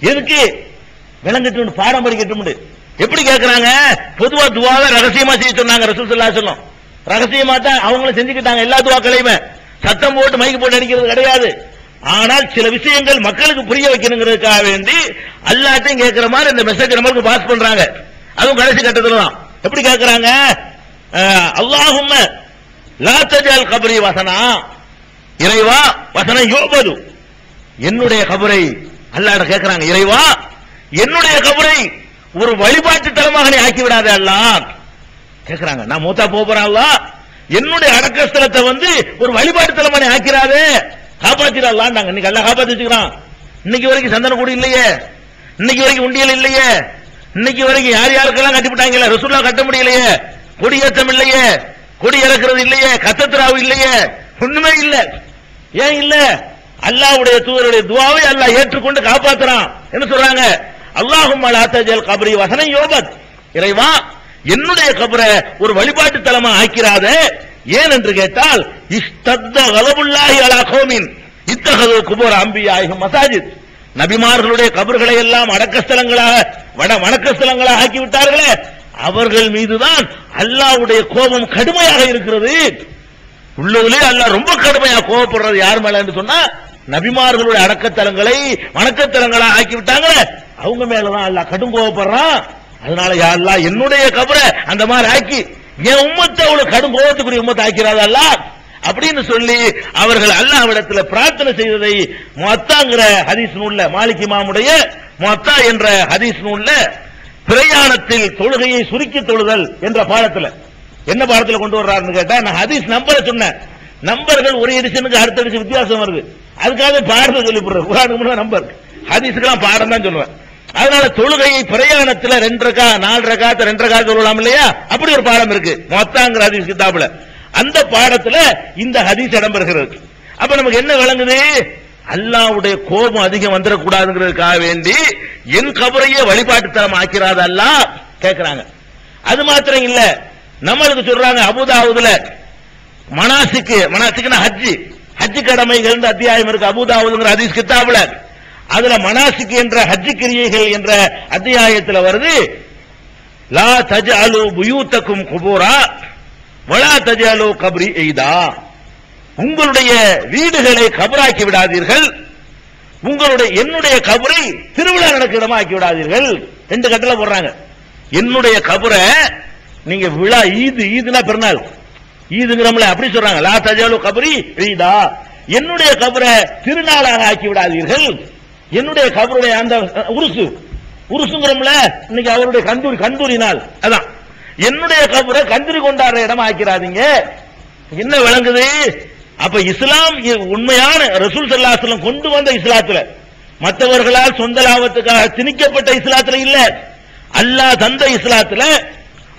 எதுக்கு? விளங்கட்டு பாடம் படிக்கட்டும். எப்படி கேட்கிறாங்க? பொதுவா துவாவை ரகசியமா செய்ய சொன்னாங்க ரசூல் ஸல்லல்லாஹு அலைஹி வஸல்லம். ரகசியமா தான் அவங்களும் செஞ்சுக்கிட்டாங்க. எல்லா துவாக்களையுமே சத்தம் போட்டு மைக்கு போட்டு அடிக்கிறது கிடையாது. ஆனால் சில விஷயங்கள் மக்களுக்கு புரிய வைக்கணுங்கிறதுக்காக வேண்டி அல்லாஹ்ட்டையும் கேட்கிற மாதிரி இந்த மெசேஜ் நமக்கு பாஸ் பண்றாங்க. அதுவும் கடைசி கட்டத்துல தான். எப்படி கேட்கிறாங்க? அல்லாஹும்ம லா தஜல் கப்ரி வசனா, இறைவா வசனம் யோபது, என்னுடைய கபரை அல்லாஹ்ட்ட கேட்கிறாங்க. இறைவா என்னுடைய கபரை ஒரு வழிபாட்டு தலமாக நீ ஆக்கி விடாத அல்லாஹ் கேட்கிறாங்க. நான் மூத்தா போறேன் அல்லாஹ், என்னுடைய அடக்கஸ்தலத்தை ஒரு வழிபாட்டு தலமா நீ ஆக்கிறாதே, காப்பாத்திடலாம். இன்னைக்கு எல்லாம் காப்பாத்தி வச்சுக்கிறான். இன்னைக்கு வரைக்கும் சந்தன கூடி இல்லையே, இன்னைக்கு வரைக்கும் உண்டியல் இல்லையே, இன்னைக்கு வரைக்கும் யார் யாருக்கெல்லாம் கட்டிவிட்டாங்க, ரசூலுல்லாஹ் கட்ட முடியலையே, கொடியேற்றம் இல்லையே, கொடி இறக்குறது இல்லையே, கத்தத்ராவு இல்லையே, ஒண்ணுமே இல்ல. ஏன் இல்ல? அல்லாஹ்வுடைய தூதருடைய துஆவை அல்லாஹ் ஏற்றுக்கொண்டு காப்பாத்துறான். என்ன சொல்றாங்க? அல்லாஹும்ம லா தஜல் கப்ரி வஸனன் யுபத், இறைவா என்னுடைய கபரை ஒரு வழிபாட்டு தலமா ஆக்கிறாத. ஏன் என்று கேட்டால், இஸ்தத்த கலபுல்லாஹி அலா கௌமின் இத்தகது குபூர் அன்பியாஹிம் மசாஜித், நபிமார்களுடைய கபர்களை எல்லாம் அடக்கஸ்தலங்களாக வணக்கஸ்தலங்களாக ஆக்கி விட்டார்களே, அவர்கள் மீதுதான் அல்லாஹ்வுடைய கோபம் கடுமையாக இருக்கிறது. உள்ளதிலே அல்லாஹ் ரொம்ப கடுமையா கோபப்படுறது யார் மேல என்று சொன்னா, நபிமார்களுடைய அடக்கத்தலங்களை வணக்கத்தலங்களாக ஆக்கி விட்டாங்களே அவங்க மேலதான் அல்லாஹ் கடும் கோபப்படுறான். அதனால யா அல்லாஹ் என்னுடைய கபரை அந்த மாதிரி ஆக்கி என் உம்மத்தை அவ்வளவு கடும் கோபத்துக்குரிய உம்மத்தை ஆக்கிறாத அல்லாஹ் அப்படின்னு சொல்லி அவர்கள் அல்லாஹ்விடத்தில் பிரார்த்தனை செய்ததை முஅத்தாங்கிற ஹதீஸ் நூல்ல, மாலிக் இமாமுடைய முஅத்தா என்ற ஹதீஸ் நூல்ல பிரயாணத்தில் தொழுகையை சுருக்கி தொழுதல் என்ற பாடத்துல என்ன பாடத்துல கொண்டு வர்றாருன்னு கேட்டா, நான் ஹதீஸ் நம்பரை சொன்னேன். நம்பர்கள் ஒரு எடிஷனுக்கு அடுத்த எடிஷன் வித்தியாசம் வருது. அதுக்காக பாடத்தை சொல்லி போடுறது. உதாரணத்துக்கு நம்பர், ஹதீஸுக்கெல்லாம் பாடம் தான் சொல்லுவேன். அதனால தொழுகையை பிரயாணத்துல 2 ரகா 4 ரகாத் 2 ரகாத் சொல்லலாம் இல்லையா, அப்படி ஒரு பாடம் இருக்கு முஅத்தாங்கிற ஹதீஸ் கிதாபுல. அந்த பாடத்துல இந்த ஹதீஸ் இடம்பெறுகிறது. அப்ப நமக்கு என்ன விளங்குது? அல்லாஹ்வுடைய கோபம் அதிகம் வந்துடக்கூடாதுங்கிறதுக்காக வேண்டி என் கபரையே வழிபாட்டு தலம் ஆக்கிறாத அல்லாஹ் கேட்கிறாங்க. அது மாத்திரம் இல்ல, நம்மளுக்கு சொல்றாங்க அபூதாவுதுல மனாசிக்குனா ஹஜ் கடமைகள் அத்தியாயம் இருக்கு அபூதாவுதுங்கிற ஹதீஸ் கிதாபுல. அதுல மனாசிக் என்ற ஹஜ் கிரியைகள் என்ற அத்தியாயத்தில் வருது, லா தஜஅலு புயூத்தக்கும் குபூரா வலா தஜஅலு கப்ரி ஈதா, உங்களுடைய வீடுகளை கபராக்கி விடாதீர்கள், என்னுடைய கபரை திருவிழா நடக்கிற இடமா ஆக்கி விடாதீர்கள். 2 கட்டளை போடுறாங்க. என்னுடைய கபரை நீங்க விழா ஈதுனா பெருநாள் ஈதுங்கிறோம்ல, அப்படி சொல்றாங்க. லா தஜஅலு கப்ரி ஈதா, என்னுடைய கபரை திருநாளாக ஆக்கி விடாதீர்கள். என்னுடைய கபருடைய அந்த உருசுங்கிறோம்ல, இன்னைக்கு அவருடைய கந்தூரி நாள், அதான் என்னுடைய கபரை கந்தூரி கொண்டாடுற இடமா ஆக்கிறாதீங்க. என்ன விளங்குது? அப்ப இஸ்லாம் உண்மையான ரசூல் ஸல்லல்லாஹு அலைஹி வஸல்லம் கொண்டு வந்த இஸ்லாத்துல, மற்றவர்களால் சொந்த லாபத்துக்காக திணிக்கப்பட்ட இஸ்லாத்துல இல்ல, அல்லாஹ் தந்த இஸ்லாத்துல,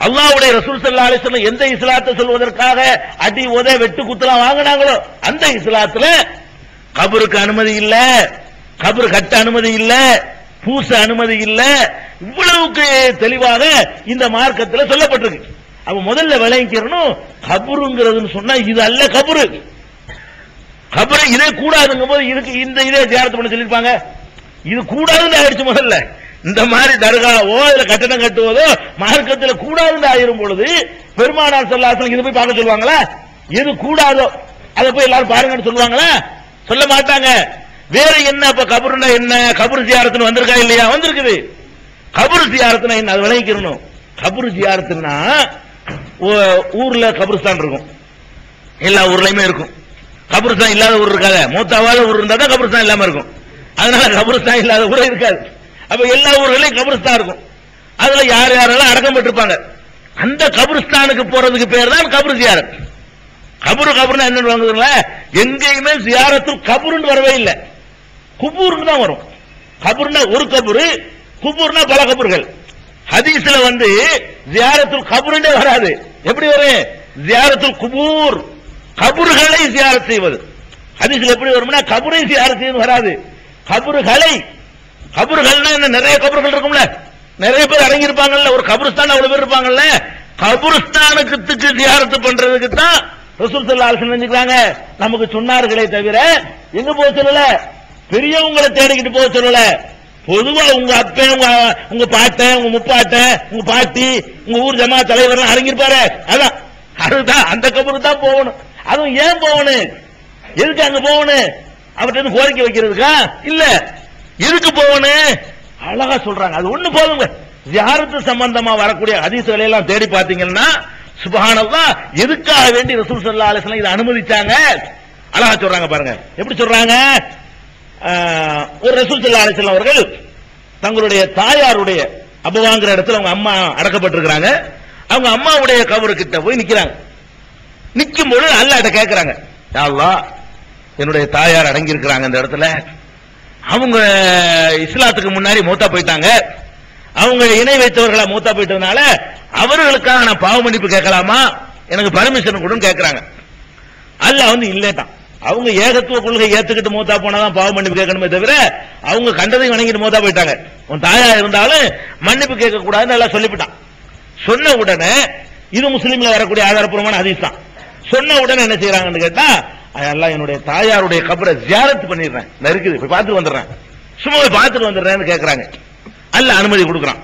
அல்லாஹ்வுடைய ரசூல் ஸல்லல்லாஹு அலைஹி வஸல்லம் எந்த இஸ்லாத்தை சொல்வதற்காக அடி உத வெட்டு குத்தலாம் வாங்கினாங்களோ அந்த இஸ்லாத்துல கபருக்கு அனுமதி இல்ல, கபர் கட்ட அனுமதி இல்ல, பூச அனுமதி இல்ல. இவ்வளவுக்கு தெளிவாக இந்த மார்க்கத்தில் சொல்லப்பட்டிருக்கு. அப்ப முதல்ல விளங்கிக்கணும், கபருங்கிறதுன்னு சொன்னா இது அல்ல கபரு. கபரை இதே கூடாதுங்கும் போது இதுக்கு இதே ஜியாரத் பண்ண சொல்லிருப்பாங்க. இது கூடாதுன்னு ஆயிடுச்சு. முதல்ல இந்த மாதிரி தர்காவோ இதுல கட்டணம் கட்டுவதோ மார்க்கத்தில் கூடாதுன்னு ஆயிரும் பொழுது பெருமானார் ஸல்லல்லாஹு அலைஹி வஸல்லம் இதை போய் பார்க்க சொல்லுவாங்களா? எது கூடாதோ அதை போய் எல்லாரும் பாருங்கன்னு சொல்லுவாங்களா? சொல்ல மாட்டாங்க. வேற என்ன? இப்ப கபருன்னா என்ன? கபர் ஜியாரத்துன்னு வந்திருக்கா இல்லையா? வந்திருக்குது. கபர் ஜியாரத்துனா என்ன? அது விளங்கிக்கணும். கபர் ஜியாரத்துன்னா ஊர்ல கபர்ஸ்தான் இருக்கும், எல்லா ஊர்லயுமே இருக்கும். கபர்ஸ்தான் இல்லாத ஊர் இருக்காது, மூத்தாவாத ஊர் இருந்தா தான் கபர்ஸ்தான் இல்லாம இருக்கும். அதனால கபர்ஸ்தான் இல்லாத ஊரே இருக்காது. அப்ப எல்லா ஊர்களையும் கபர்ஸ்தான் இருக்கும். அதுல யார் யாரெல்லாம் அடக்கம் பெற்றிருப்பாங்க அந்த கபர்ஸ்தானுக்கு போறதுக்கு பேர் தான் கபர் ஜியாரத். கபருன்னா என்ன வாங்குதுங்களா? எங்கேயுமே ஜியாரத்துல் கபருன்னு வரவே இல்லை, குபூர்னு தான் வரும். கபர்னா ஒரு கபரு, குபூர்னா பல கபர்கள். ஹதீஸ்ல ஜியாரத்துல் கபருன்னே வராது. எப்படி வரும்? ஜியாரத்துல் குபூர், கபர்களை ஜியாரத் செய்வது. ஹதீஸ்ல எப்படி வரும்னா கபரை ஜியாரத் செய்வது வராது. கபர்கள்னா என்ன? நிறைய கபர்கள் இருக்கும்ல, நிறைய பேர் அடங்கி இருப்பாங்கல்ல, ஒரு கபருஸ்தான் அவ்வளவு பேர் இருப்பாங்கல்ல. கபருஸ்தானுக்கு ஜியாரத் பண்றதுக்கு தான் ரசூல் ஸல்லல்லாஹு அலைஹி வஸல்லம் செஞ்சுக்கிறாங்க. நமக்கு சொன்னார்களே தவிர எங்க போக சொல்லல, பெரியவங்களை தேடிக்கிட்டு போக சொல்லல. பொதுவா உங்க அப்பன், உங்க பாட்டன், உங்க முப்பாட்டன், உங்க பாட்டி, உங்க ஊர் ஜமா தலைவர் அடங்கிருப்பாரு. அதான் அதுதான் அந்த கபருக்கு தான் போகணும். அதுவும் ஏன் போகணும்? எதுக்கு அங்க போகணும்? அவர்கிட்ட கோரிக்கை வைக்கிறதுக்கா? இல்ல, எதுக்கு போகணும்? அழகா சொல்றாங்க. அது ஒண்ணு போதுங்க. ஜியாரத்து சம்பந்தமா வரக்கூடிய ஹதீஸ்களை எல்லாம் தேடி பார்த்தீங்கன்னா சுப்ஹானல்லாஹ், எதுக்காக வேண்டி ரசூல் ஸல்லல்லாஹு அலைஹி வஸல்லம் இதை அனுமதிச்சாங்க அழகா சொல்றாங்க பாருங்க. எப்படி சொல்றாங்க? ஒரு ரசூல் ஸல்லல்லாஹு அலைஹி வஸல்லம் அவர்கள் தங்களுடைய தாயாருடைய அபுவாங்கிற இடத்துல அவங்க அம்மா அடக்கப்பட்டிருக்கிறாங்க. அவங்க அம்மாவுடைய கபரு கிட்ட போய் நிக்கிறாங்க. நிக்கும் போது அல்லாஹ்ட்ட கேட்கிறாங்க, யா அல்லாஹ், என்னுடைய தாயார் அடங்கி இருக்கிறாங்க இந்த இடத்துல, அவங்க இஸ்லாத்துக்கு முன்னாடி மூத்தா போயிட்டாங்க, அவங்க இணை வைத்தவர்களா மூத்தா போயிட்டதுனால அவர்களுக்காக நான் பாவ மன்னிப்பு கேட்கலாமா, எனக்கு பர்மிஷன் கொடுன்னு கேட்கிறாங்க. அல்லாஹ் வந்து இல்லட்டான். அவங்க ஏகத்துவ கொள்கை ஏத்துக்கிட்டு மூத்தா போனாதான் பாவ மன்னிப்பு கேட்கணுமே தவிர அவங்க கண்டதை வணங்கிட்டு மூத்தா போயிட்டாங்க, உன் தாயா இருந்தாலும் மன்னிப்பு கேட்க கூடாதுன்னு எல்லாம் சொல்லிவிட்டான். சொன்ன உடனே இது முஸ்லீம்ல வரக்கூடிய ஆதாரப்பூர்வமான ஹதீஸ் தான். சொன்ன உடனே என்ன செய்யறாங்கன்னு கேட்டா, எல்லாம் என்னுடைய தாயாருடைய கபரை ஜியாரத் பண்ணிடுறேன், இருக்குது போய் பார்த்துட்டு வந்துடுறேன், சும்மா போய் பார்த்துட்டு வந்துடுறேன்னு கேட்கறாங்க. அல்லாஹ் அனுமதி கொடுக்குறான்.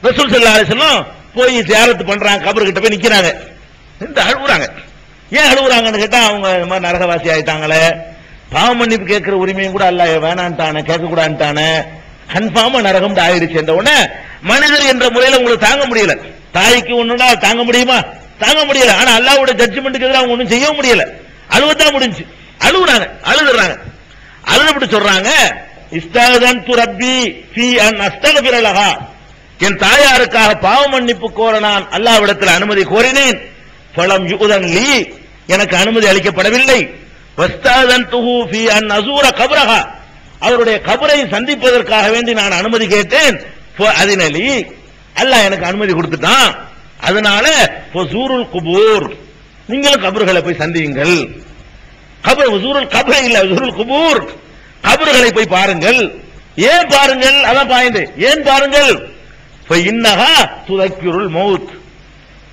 ரசூல் ஸல்லல்லாஹு அலைஹி வஸல்லம் போய் ஜியாரத் பண்றாங்க, கபர் கிட்ட போய் நிக்கிறாங்க. அழுகுறாங்க. ஏன் அழுகுறாங்கன்னு கேட்டா, அவங்க இந்த மாதிரி நரகவாசி ஆயிட்டாங்களே, பாவ மன்னிப்பு கேட்கிற உரிமையும் கூட அல்லாஹ் வேணான்ட்டானே, கேட்க கூடாதுட்டானே, கன்ஃபார்மா நரகம் ஆயிடுச்சு. என்ற உடனே மனிதர் என்ற முறையில் உங்களுக்கு தாங்க முடியல. தாய்க்கு ஒண்ணுன்னா தாங்க முடியுமா? தாங்க முடியல. ஆனா அல்லாஹ்வுடைய ஜட்ஜ்மெண்ட்டுக்கு எதிராக அவங்க ஒன்றும் செய்ய முடியல. அழுவத்தான் முடிஞ்சு. அழுகுறாங்க, அழுதுறாங்க. அழுதுபட்டு சொல்றாங்க, இஸ்தகதன்து ரப்பி ஃபீ அன் அஸ்தக்ஃபிர லஹா, என் தாயாருக்காக பாவ மன்னிப்பு கோர நான் அல்லாஹ்விடத்தில் அனுமதி கோரினேன். ஃபலம் யுதன் லீ, எனக்கு அனுமதி அளிக்கப்படவில்லை. வஸ்தகதன்துஹு ஃபீ அன் அஸூர கப்ரஹா, அவருடைய கபரை சந்திப்பதற்காக வேண்டி நான் அனுமதி கேட்டேன். அதினலி, அல்லாஹ் எனக்கு அனுமதி கொடுத்துட்டான். அதனால ஃபஸூருல் குபூர், நீங்களும் கபர்களை போய் சந்தியுங்கள். கபர் வஸூருல் கபர் இல்ல, வஸூருல் குபூர், கபர்களை போய் பாருங்கள். ஏன் பாருங்கள்? அதான் பாயிண்ட். ஏன் பாருங்கள்? ஃபஇன்னஹா துதக்கிருல் மௌத்,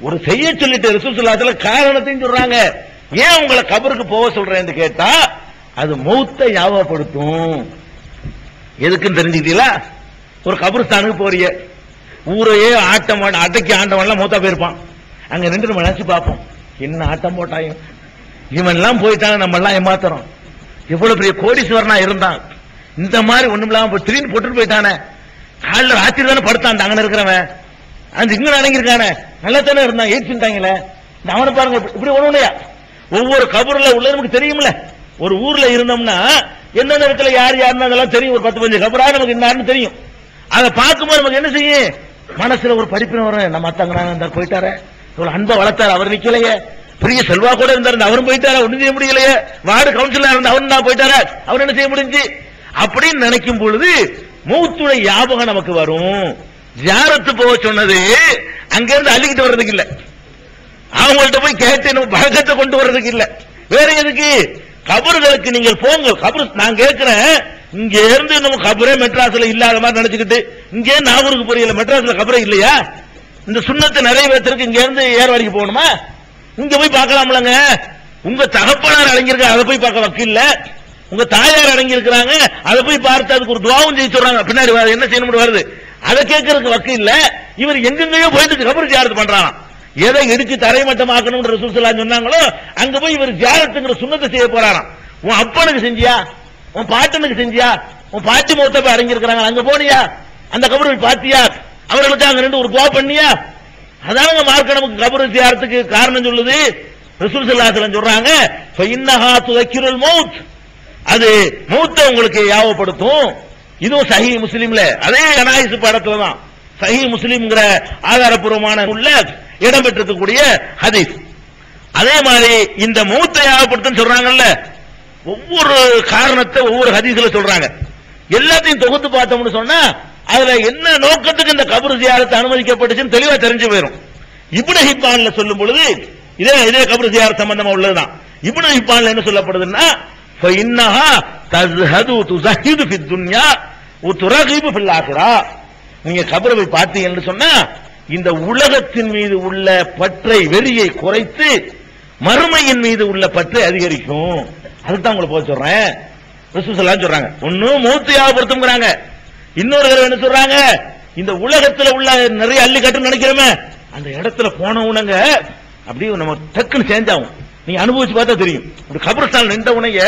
ஒரு செய்ய சொல்லிட்டு ரசூல் ஸல்லல்லாஹு அலைஹி வஸல்லம் காரணத்தையும் சொல்றாங்க. ஏன் உங்களை கபருக்கு போக சொல்றேன்னு கேட்டா, அது மௌத்தை ஞாபகப்படுத்தும். எதுக்குன்னு தெரிஞ்சுக்கிட்டீங்களா? ஒரு கபர்ஸ்தானுக்கு போறிய, ஊரையே ஆட்டம் அடக்கி ஆண்டவன்லாம் மூத்தா போயிருப்பான். அங்க நின்று நம்ம நினைச்சு பார்ப்போம், என்ன ஆட்டம் போட்டாயும், இவன் எல்லாம் போயிட்டாங்க, நம்ம எல்லாம் ஏமாத்துறோம். எவ்வளவு பெரிய கோடீஸ்வரனா இருந்தான், இந்த மாதிரி ஒண்ணும் இல்லாம திடீர்னு போட்டுட்டு போயிட்டானே, காலில் ராத்திரி தானே படுத்தான் அங்க இருக்கிறவன், அந்த இங்க அடங்கிருக்கானே, நல்லா தானே இருந்தான், ஏற்றிட்டாங்களே, அவனை பாருங்க இப்படி ஒண்ணுயா. ஒவ்வொரு கபூர்ல உள்ள நமக்கு தெரியும்ல. ஒரு ஊர்ல இருந்தோம்னா எந்தெந்த இடத்துல யார் யாருன்னு அதெல்லாம் தெரியும். ஒரு 10-15 கபரா நமக்கு என்னன்னு தெரியும். அதை பார்க்கும்போது நமக்கு என்ன செய்யும், மனசுல ஒரு படிப்பின வரும். நம்ம அத்தங்க போயிட்டாரு, இவ்வளவு அன்பை வளர்த்தாரு, அவர் நிக்கலையே, பெரிய செல்வா கூட இருந்தாரு, அவரும் போயிட்டாரு, ஒன்னும் செய்ய முடியலையே, வார்டு கவுன்சிலரா இருந்த அவரும் தான் போயிட்டாரு, அவர் என்ன செய்ய முடிஞ்சு அப்படின்னு நினைக்கும் பொழுது மௌத்துடைய ஞாபகம் நமக்கு வரும். ஜியாரத்து போக சொன்னது அங்க இருந்து அள்ளிக்கிட்டு வர்றதுக்கு இல்ல, அவங்கள்ட்ட போய் கேட்டு பழக்கத்தை கொண்டு வர்றதுக்கு இல்ல, வேற எதுக்கு? கபர்களுக்கு நீங்கள் போங்க. கபர் நான் கேட்கிறேன், இங்க இருந்து நம்ம கபரே மெட்ராஸ்ல இல்லாத மாதிரி நினைச்சுக்கிட்டு இங்கே நாகூருக்கு போறீங்க, மெட்ராஸ்ல கபரே இல்லையா? இந்த சுண்ணத்தை நிறைவேற்றருக்கு இங்க இருந்து ஏர்வாடிக்கு போகணுமா? இங்க போய் பார்க்கலாம்லங்க. உங்க தகப்பனார் அடங்கியிருக்க, அதை போய் பார்க்க வக்கில்ல. உங்க தாயார் அடங்கி இருக்கிறாங்க, அதை போய் பார்த்து அதுக்கு ஒரு துவாவும் செய்ய சொல்றாங்க, பின்னாடி என்ன செய்யணும் வருது, அதை கேட்கறதுக்கு வக்கு இல்ல. இவர் எங்கெங்கயோ போயிட்டு கபர் ஜியாரத் பண்றாங்க. எதை இடிச்சு தரைமட்டமாக்கணும் ரசூல் ஸல்லல்லாஹு அலைஹி வஸல்லம் சொன்னாங்களோ அங்க போய் இவர் ஜியாரத்துங்கிற சுன்னத்தை செய்ய போறாராம். உன் அப்பனுக்கு செஞ்சியா, உன் பாட்டனுக்கு செஞ்சியா, உன் பாட்டி மௌத்த போய் அடங்கி இருக்கிறாங்க, அங்க போனியா, அந்த கபரை பாத்தியா, அவர்களுக்கு அங்க ரெண்டு ஒரு துவா பண்ணியா? அதானங்க மார்க்க நமக்கு கபர் ஜியாரத்துக்கு காரணம் சொல்லுது. ரசூல் ஸல்லல்லாஹு அலைஹி வஸல்லம் சொல்றாங்க, ஃபஇன்னஹா துதக்கிருல் மௌத், அது மௌத்தை உங்களுக்கு ஞாபகப்படுத்தும். இதுவும் சஹீஹ் முஸ்லிம்ல அதே ஜனாயிஸ் பாடத்துல தான், சஹீஹ் முஸ்லிம்ங்கிற ஆதாரப்பூர்வமான உள்ள இடம் பெற்றிருக்கக்கூடிய ஹதீஸ். அதே மாதிரி இந்த மௌத்தை ஞாபகப்படுத்தும் சொல்றாங்கல்ல, ஒவ்வொரு காரணத்தை ஒவ்வொரு ஹதீஸ்ல சொல்றாங்க. எல்லாத்தையும் தொகுத்து பார்த்தோம்னு சொன்னா அதுல என்ன நோக்கத்துக்கு இந்த கபர் ஜியாரத் அனுமதிக்கப்பட்டுச்சுன்னு தெளிவா தெரிஞ்சு போயிடும். இப்னு ஹிப்பான்ல சொல்லும் பொழுது இதே கபர் ஜியாரத் சம்பந்தமா உள்ளதுதான். இப்னு ஹிப்பான்ல என்ன சொல்லப்படுதுன்னா, فإنها تزهد تزهد في الدنيا وترغب في الآخرة. நீங்க கபரை போய் பார்த்தீங்கன்னு சொன்னா இந்த உலகத்தின் மீது உள்ள பற்றை வெறியை குறைத்து மறுமையின் மீது உள்ள பற்றை அதிகரிக்கும். அதுதான் உங்களை போக சொல்றேன். ரசூல் ஸல்லல்லாஹு அலைஹி வஸல்லம் சொல்றாங்க, ஒன்னும் மௌத்தை ஞாபகப்படுத்தும்ங்கறாங்க, இன்னொரு தடவை என்ன சொல்றாங்க, இந்த உலகத்துல உள்ள நிறைய அள்ளி கட்டுன்னு நினைக்கிறோமே, அந்த இடத்துல போன உனங்க அப்படியே நம்ம டக்குன்னு சேஞ்ச் ஆகும். நீ அனுபவிச்சு பார்த்தா தெரியும். ஒரு கபர்ஸ்தான் நின்ற உனைய